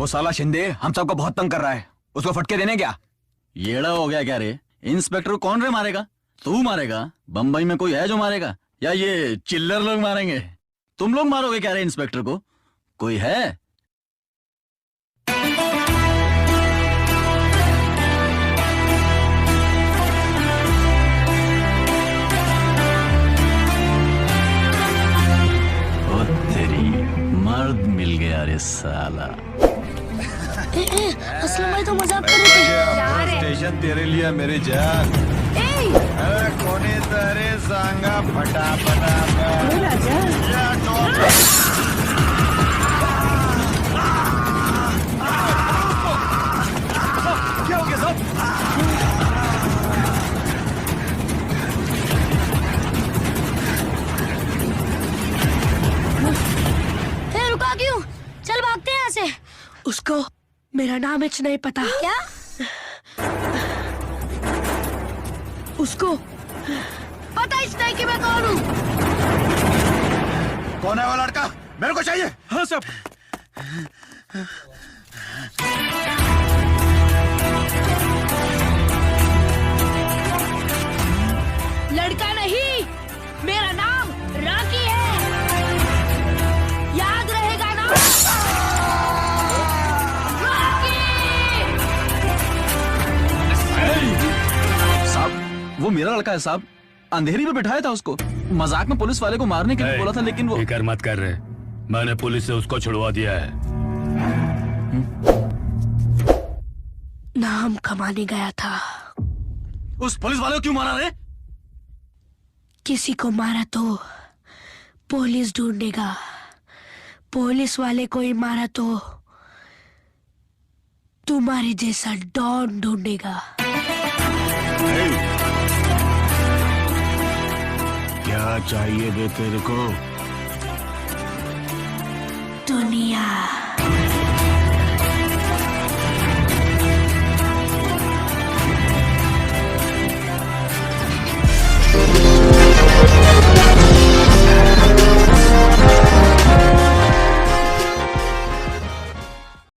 वो साला शिंदे हम सबको बहुत तंग कर रहा है, उसको फटके देने क्या? येड़ा हो गया क्या रे? इंस्पेक्टर को कौन रे मारेगा? तू मारेगा? बम्बई में कोई है जो मारेगा, या ये चिल्लर लोग मारेंगे? तुम लोग मारोगे क्या रे इंस्पेक्टर को? कोई है? ओ तेरी, मर्द मिल गया रे साला। असलम भाई तो मजाक कर रहे थे। स्टेशन तेरे लिए मेरी जान। अरे कोणी तरी सांगा फटाफट। क्या हो गया साहब? रुका क्यों? चल भागते हैं यहाँ से। उसको मेरा नाम इच नहीं पता। क्या? उसको पता इस नहीं कि मैं कौन हूँ। कौन है वो लड़का? मेरे को चाहिए। हाँ साहब। लड़का नहीं, मेरा नाम रॉकी है, याद रहेगा ना? साहब वो मेरा लड़का है साहब, अंधेरी में बिठाया था उसको, मजाक में पुलिस वाले को मारने के लिए बोला था, लेकिन वो फिकर मत कर रहे, मैंने पुलिस से उसको छुड़वा दिया है। नाम कमाने गया था। उस पुलिस वाले को क्यों मारा रे? किसी को मारा तो पुलिस ढूंढेगा, पुलिस वाले को ही मारा तो तुम्हारे जैसा डॉन ढूंढेगा। क्या चाहिए बे तेरे को? दुनिया।